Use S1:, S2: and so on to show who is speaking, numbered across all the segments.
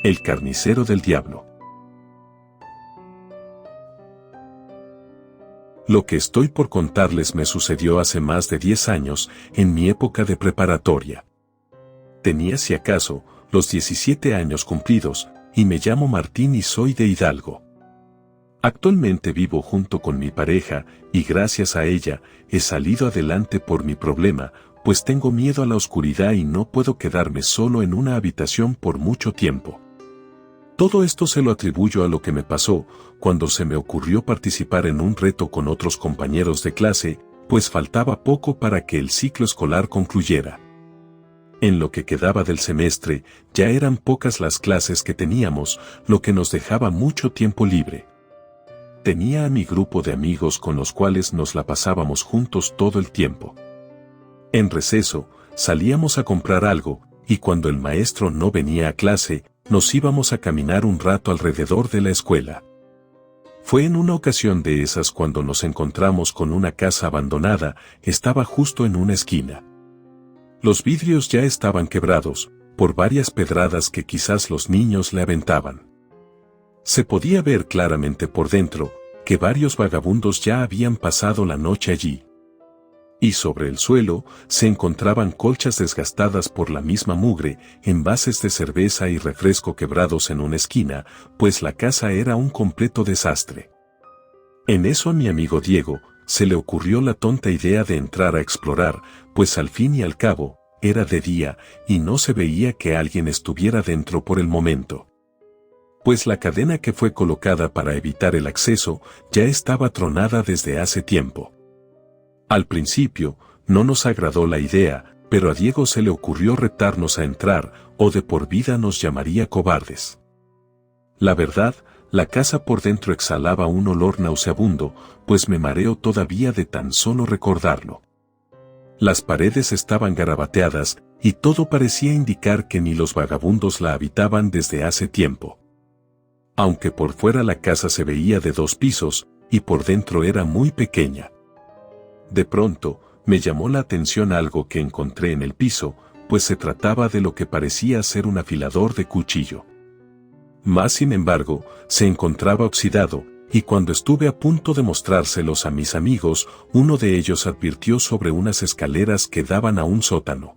S1: El carnicero del diablo. Lo que estoy por contarles me sucedió hace más de 10 años, en mi época de preparatoria. Tenía si acaso los 17 años cumplidos, y me llamo Martín y soy de Hidalgo. Actualmente vivo junto con mi pareja, y gracias a ella, he salido adelante por mi problema, pues tengo miedo a la oscuridad y no puedo quedarme solo en una habitación por mucho tiempo. Todo esto se lo atribuyo a lo que me pasó cuando se me ocurrió participar en un reto con otros compañeros de clase, pues faltaba poco para que el ciclo escolar concluyera. En lo que quedaba del semestre, ya eran pocas las clases que teníamos, lo que nos dejaba mucho tiempo libre. Tenía a mi grupo de amigos con los cuales nos la pasábamos juntos todo el tiempo. En receso, salíamos a comprar algo, y cuando el maestro no venía a clase, nos íbamos a caminar un rato alrededor de la escuela. Fue en una ocasión de esas cuando nos encontramos con una casa abandonada, estaba justo en una esquina. Los vidrios ya estaban quebrados, por varias pedradas que quizás los niños le aventaban. Se podía ver claramente por dentro, que varios vagabundos ya habían pasado la noche allí. Y sobre el suelo, se encontraban colchas desgastadas por la misma mugre, envases de cerveza y refresco quebrados en una esquina, pues la casa era un completo desastre. En eso a mi amigo Diego, se le ocurrió la tonta idea de entrar a explorar, pues al fin y al cabo, era de día, y no se veía que alguien estuviera dentro por el momento. Pues la cadena que fue colocada para evitar el acceso, ya estaba tronada desde hace tiempo. Al principio, no nos agradó la idea, pero a Diego se le ocurrió retarnos a entrar, o de por vida nos llamaría cobardes. La verdad, la casa por dentro exhalaba un olor nauseabundo, pues me mareo todavía de tan solo recordarlo. Las paredes estaban garabateadas, y todo parecía indicar que ni los vagabundos la habitaban desde hace tiempo. Aunque por fuera la casa se veía de 2 pisos, y por dentro era muy pequeña. De pronto, me llamó la atención algo que encontré en el piso, pues se trataba de lo que parecía ser un afilador de cuchillo. Más sin embargo, se encontraba oxidado, y cuando estuve a punto de mostrárselos a mis amigos, uno de ellos advirtió sobre unas escaleras que daban a un sótano.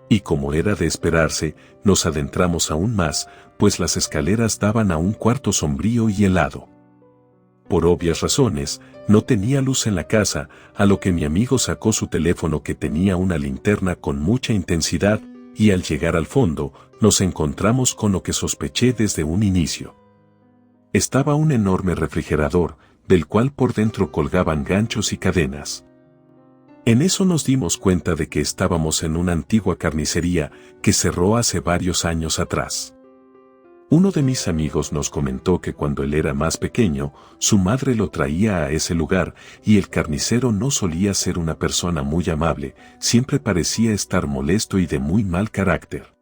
S1: Y como era de esperarse, nos adentramos aún más, pues las escaleras daban a un cuarto sombrío y helado. Por obvias razones, no tenía luz en la casa, a lo que mi amigo sacó su teléfono que tenía una linterna con mucha intensidad, y al llegar al fondo, nos encontramos con lo que sospeché desde un inicio. Estaba un enorme refrigerador, del cual por dentro colgaban ganchos y cadenas. En eso nos dimos cuenta de que estábamos en una antigua carnicería que cerró hace varios años atrás. Uno de mis amigos nos comentó que cuando él era más pequeño, su madre lo traía a ese lugar y el carnicero no solía ser una persona muy amable, siempre parecía estar molesto y de muy mal carácter.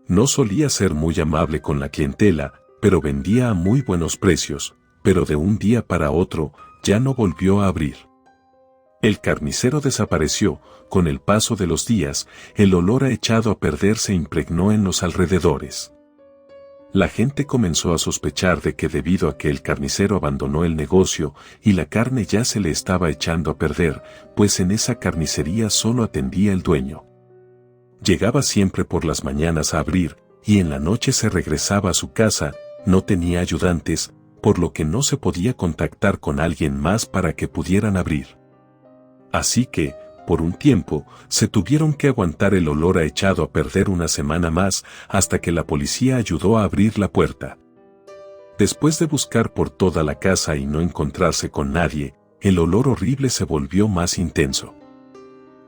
S1: No solía ser muy amable con la clientela, pero vendía a muy buenos precios, pero de un día para otro, ya no volvió a abrir. El carnicero desapareció, con el paso de los días, el olor a echado a perder se impregnó en los alrededores. La gente comenzó a sospechar de que debido a que el carnicero abandonó el negocio y la carne ya se le estaba echando a perder, pues en esa carnicería solo atendía el dueño. Llegaba siempre por las mañanas a abrir, y en la noche se regresaba a su casa, no tenía ayudantes, por lo que no se podía contactar con alguien más para que pudieran abrir. Así que, por un tiempo, se tuvieron que aguantar el olor a echado a perder una semana más, hasta que la policía ayudó a abrir la puerta. Después de buscar por toda la casa y no encontrarse con nadie, el olor horrible se volvió más intenso.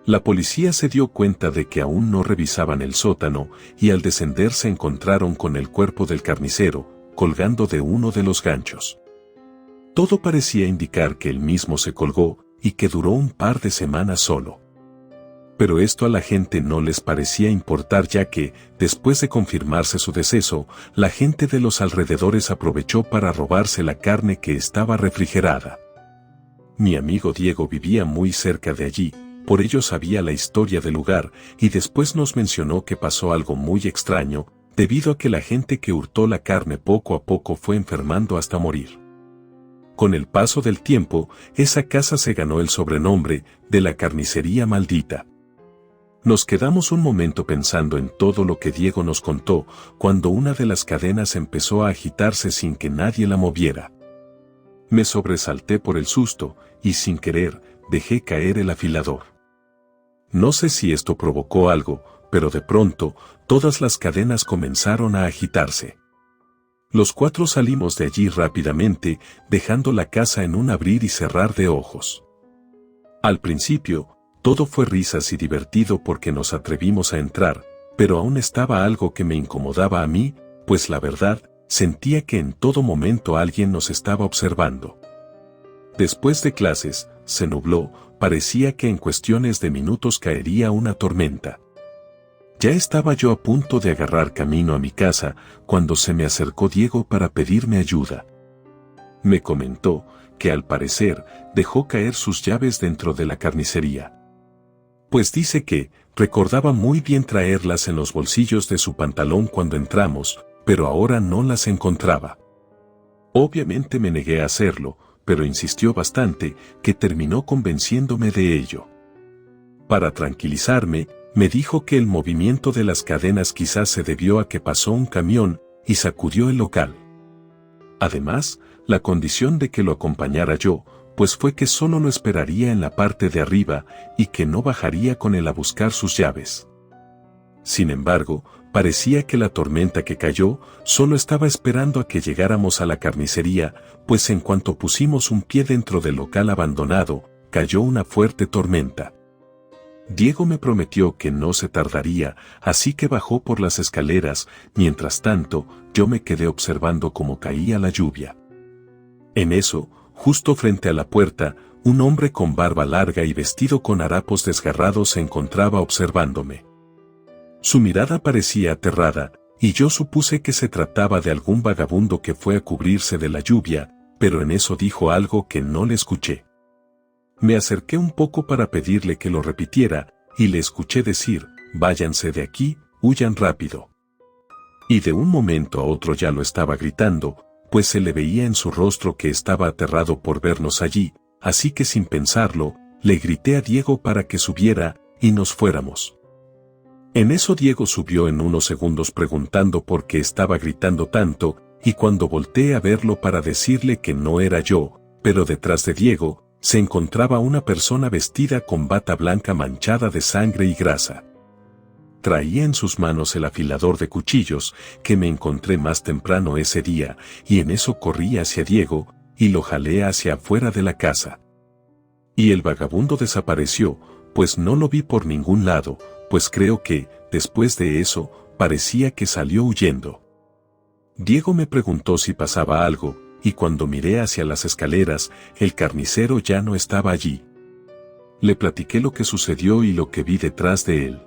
S1: La policía se dio cuenta de que aún no revisaban el sótano, y al descender se encontraron con el cuerpo del carnicero, colgando de uno de los ganchos. Todo parecía indicar que él mismo se colgó, y que duró un par de semanas solo. Pero esto a la gente no les parecía importar, ya que, después de confirmarse su deceso, la gente de los alrededores aprovechó para robarse la carne que estaba refrigerada. Mi amigo Diego vivía muy cerca de allí, por ello sabía la historia del lugar, y después nos mencionó que pasó algo muy extraño, debido a que la gente que hurtó la carne poco a poco fue enfermando hasta morir. Con el paso del tiempo, esa casa se ganó el sobrenombre de la carnicería maldita. Nos quedamos un momento pensando en todo lo que Diego nos contó cuando una de las cadenas empezó a agitarse sin que nadie la moviera. Me sobresalté por el susto y sin querer dejé caer el afilador. No sé si esto provocó algo, pero de pronto todas las cadenas comenzaron a agitarse. Los 4 salimos de allí rápidamente, dejando la casa en un abrir y cerrar de ojos. Al principio, todo fue risas y divertido porque nos atrevimos a entrar, pero aún estaba algo que me incomodaba a mí, pues la verdad, sentía que en todo momento alguien nos estaba observando. Después de clases, se nubló, parecía que en cuestiones de minutos caería una tormenta. Ya estaba yo a punto de agarrar camino a mi casa, cuando se me acercó Diego para pedirme ayuda. Me comentó que al parecer dejó caer sus llaves dentro de la carnicería. Pues dice que recordaba muy bien traerlas en los bolsillos de su pantalón cuando entramos, pero ahora no las encontraba. Obviamente me negué a hacerlo, pero insistió bastante que terminó convenciéndome de ello. Para tranquilizarme, me dijo que el movimiento de las cadenas quizás se debió a que pasó un camión y sacudió el local. Además, la condición de que lo acompañara yo, pues fue que solo lo esperaría en la parte de arriba y que no bajaría con él a buscar sus llaves. Sin embargo, parecía que la tormenta que cayó solo estaba esperando a que llegáramos a la carnicería, pues en cuanto pusimos un pie dentro del local abandonado, cayó una fuerte tormenta. Diego me prometió que no se tardaría, así que bajó por las escaleras. Mientras tanto, yo me quedé observando cómo caía la lluvia. En eso, justo frente a la puerta, un hombre con barba larga y vestido con harapos desgarrados se encontraba observándome. Su mirada parecía aterrada, y yo supuse que se trataba de algún vagabundo que fue a cubrirse de la lluvia, pero en eso dijo algo que no le escuché. Me acerqué un poco para pedirle que lo repitiera, y le escuché decir: «Váyanse de aquí, huyan rápido». Y de un momento a otro ya lo estaba gritando, pues se le veía en su rostro que estaba aterrado por vernos allí, así que sin pensarlo, le grité a Diego para que subiera y nos fuéramos. En eso Diego subió en unos segundos preguntando por qué estaba gritando tanto, y cuando volteé a verlo para decirle que no era yo, pero detrás de Diego, se encontraba una persona vestida con bata blanca manchada de sangre y grasa. Traía en sus manos el afilador de cuchillos que me encontré más temprano ese día, y en eso corrí hacia Diego y lo jalé hacia afuera de la casa. Y el vagabundo desapareció, pues no lo vi por ningún lado, pues creo que, después de eso, parecía que salió huyendo. Diego me preguntó si pasaba algo, y cuando miré hacia las escaleras, el carnicero ya no estaba allí. Le platiqué lo que sucedió y lo que vi detrás de él.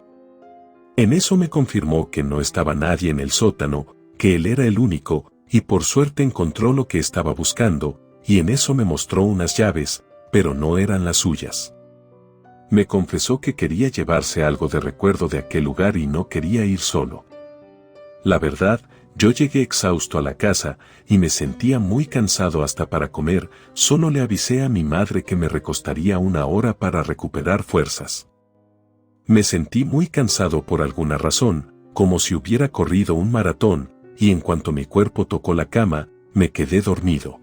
S1: En eso me confirmó que no estaba nadie en el sótano, que él era el único, y por suerte encontró lo que estaba buscando, y en eso me mostró unas llaves, pero no eran las suyas. Me confesó que quería llevarse algo de recuerdo de aquel lugar y no quería ir solo. La verdad, yo llegué exhausto a la casa y me sentía muy cansado hasta para comer. Solo le avisé a mi madre que me recostaría 1 hora para recuperar fuerzas. Me sentí muy cansado por alguna razón, como si hubiera corrido un maratón, y en cuanto mi cuerpo tocó la cama, me quedé dormido.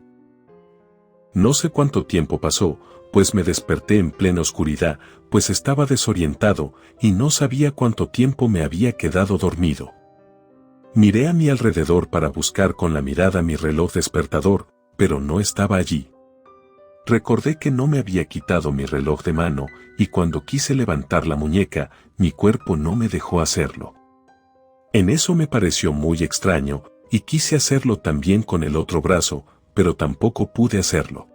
S1: No sé cuánto tiempo pasó, pues me desperté en plena oscuridad, pues estaba desorientado y no sabía cuánto tiempo me había quedado dormido. Miré a mi alrededor para buscar con la mirada mi reloj despertador, pero no estaba allí. Recordé que no me había quitado mi reloj de mano, y cuando quise levantar la muñeca, mi cuerpo no me dejó hacerlo. En eso me pareció muy extraño, y quise hacerlo también con el otro brazo, pero tampoco pude hacerlo.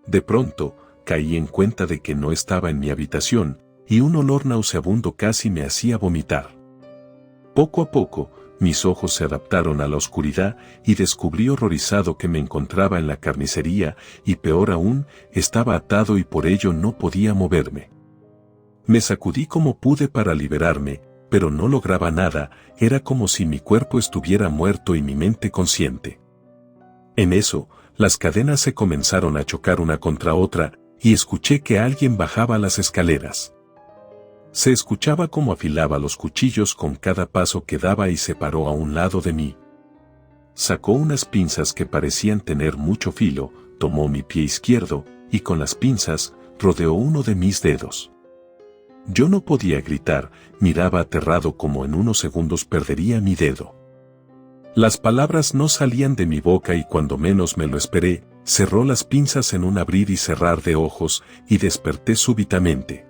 S1: De pronto, caí en cuenta de que no estaba en mi habitación, y un olor nauseabundo casi me hacía vomitar. Poco a poco, mis ojos se adaptaron a la oscuridad y descubrí horrorizado que me encontraba en la carnicería y peor aún, estaba atado y por ello no podía moverme. Me sacudí como pude para liberarme, pero no lograba nada, era como si mi cuerpo estuviera muerto y mi mente consciente. En eso, las cadenas se comenzaron a chocar una contra otra, y escuché que alguien bajaba las escaleras. Se escuchaba cómo afilaba los cuchillos con cada paso que daba y se paró a un lado de mí. Sacó unas pinzas que parecían tener mucho filo, tomó mi pie izquierdo, y con las pinzas, rodeó uno de mis dedos. Yo no podía gritar, miraba aterrado como en unos segundos perdería mi dedo. Las palabras no salían de mi boca y cuando menos me lo esperé, cerró las pinzas en un abrir y cerrar de ojos y desperté súbitamente.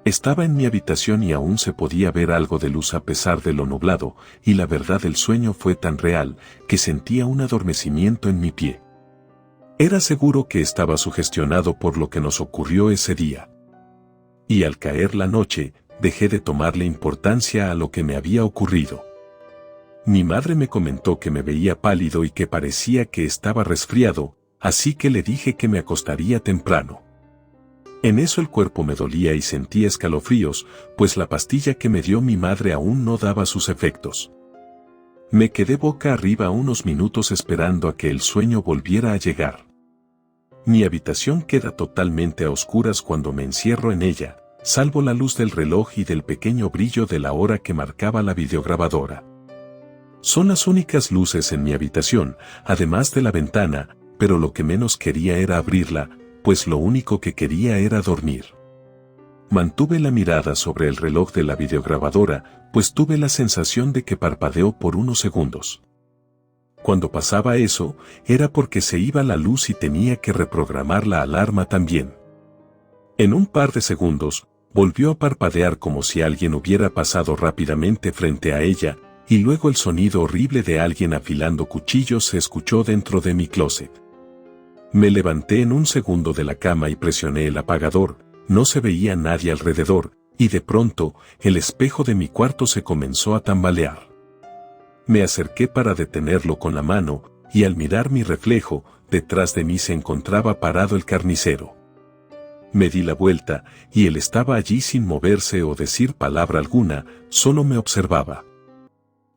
S1: Estaba en mi habitación y aún se podía ver algo de luz a pesar de lo nublado, y la verdad el sueño fue tan real que sentía un adormecimiento en mi pie. Era seguro que estaba sugestionado por lo que nos ocurrió ese día. Y al caer la noche, dejé de tomarle importancia a lo que me había ocurrido. Mi madre me comentó que me veía pálido y que parecía que estaba resfriado, así que le dije que me acostaría temprano. En eso el cuerpo me dolía y sentía escalofríos, pues la pastilla que me dio mi madre aún no daba sus efectos. Me quedé boca arriba unos minutos esperando a que el sueño volviera a llegar. Mi habitación queda totalmente a oscuras cuando me encierro en ella, salvo la luz del reloj y del pequeño brillo de la hora que marcaba la videograbadora. Son las únicas luces en mi habitación, además de la ventana, pero lo que menos quería era abrirla, pues lo único que quería era dormir. Mantuve la mirada sobre el reloj de la videograbadora, pues tuve la sensación de que parpadeó por unos segundos. Cuando pasaba eso, era porque se iba la luz y tenía que reprogramar la alarma también. En un par de segundos, volvió a parpadear como si alguien hubiera pasado rápidamente frente a ella, y luego el sonido horrible de alguien afilando cuchillos se escuchó dentro de mi closet. Me levanté en un segundo de la cama y presioné el apagador, no se veía nadie alrededor, y de pronto, el espejo de mi cuarto se comenzó a tambalear. Me acerqué para detenerlo con la mano, y al mirar mi reflejo, detrás de mí se encontraba parado el carnicero. Me di la vuelta, y él estaba allí sin moverse o decir palabra alguna, solo me observaba.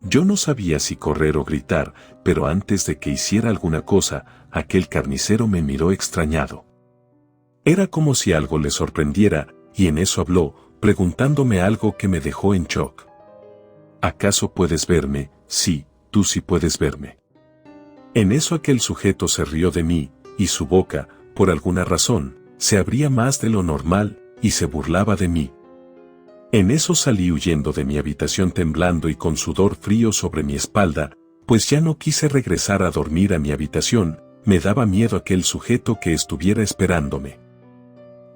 S1: Yo no sabía si correr o gritar, pero antes de que hiciera alguna cosa, aquel carnicero me miró extrañado. Era como si algo le sorprendiera, y en eso habló, preguntándome algo que me dejó en shock. ¿Acaso puedes verme? Sí, tú sí puedes verme. En eso aquel sujeto se rió de mí, y su boca, por alguna razón, se abría más de lo normal, y se burlaba de mí. En eso salí huyendo de mi habitación temblando y con sudor frío sobre mi espalda, pues ya no quise regresar a dormir a mi habitación, me daba miedo aquel sujeto que estuviera esperándome.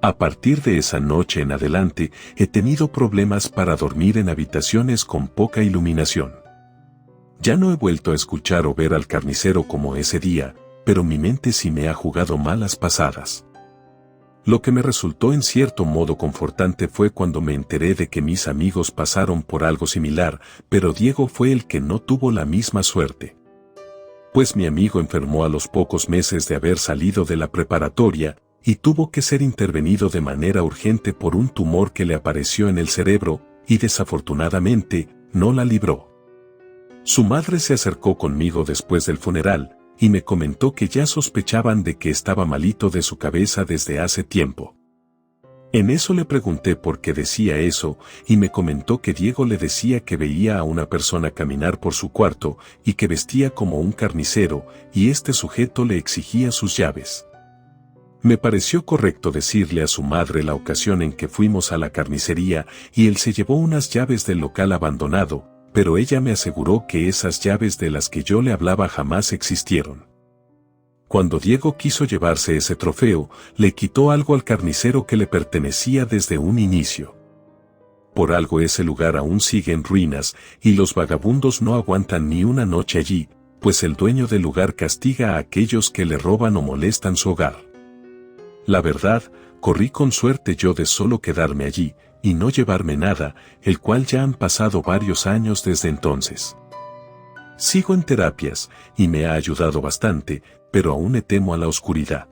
S1: A partir de esa noche en adelante, he tenido problemas para dormir en habitaciones con poca iluminación. Ya no he vuelto a escuchar o ver al carnicero como ese día, pero mi mente sí me ha jugado malas pasadas. Lo que me resultó en cierto modo confortante fue cuando me enteré de que mis amigos pasaron por algo similar, pero Diego fue el que no tuvo la misma suerte. Pues mi amigo enfermó a los pocos meses de haber salido de la preparatoria, y tuvo que ser intervenido de manera urgente por un tumor que le apareció en el cerebro, y desafortunadamente, no la libró. Su madre se acercó conmigo después del funeral, y me comentó que ya sospechaban de que estaba malito de su cabeza desde hace tiempo. En eso le pregunté por qué decía eso, y me comentó que Diego le decía que veía a una persona caminar por su cuarto, y que vestía como un carnicero, y este sujeto le exigía sus llaves. Me pareció correcto decirle a su madre la ocasión en que fuimos a la carnicería, y él se llevó unas llaves del local abandonado, pero ella me aseguró que esas llaves de las que yo le hablaba jamás existieron. Cuando Diego quiso llevarse ese trofeo, le quitó algo al carnicero que le pertenecía desde un inicio. Por algo ese lugar aún sigue en ruinas, y los vagabundos no aguantan ni una noche allí, pues el dueño del lugar castiga a aquellos que le roban o molestan su hogar. La verdad, corrí con suerte yo de solo quedarme allí, y no llevarme nada, el cual ya han pasado varios años desde entonces. Sigo en terapias, y me ha ayudado bastante, pero aún me temo a la oscuridad.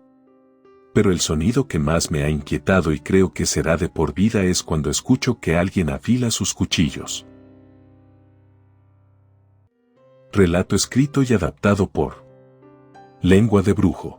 S1: Pero el sonido que más me ha inquietado y creo que será de por vida es cuando escucho que alguien afila sus cuchillos. Relato escrito y adaptado por Lengua de Brujo.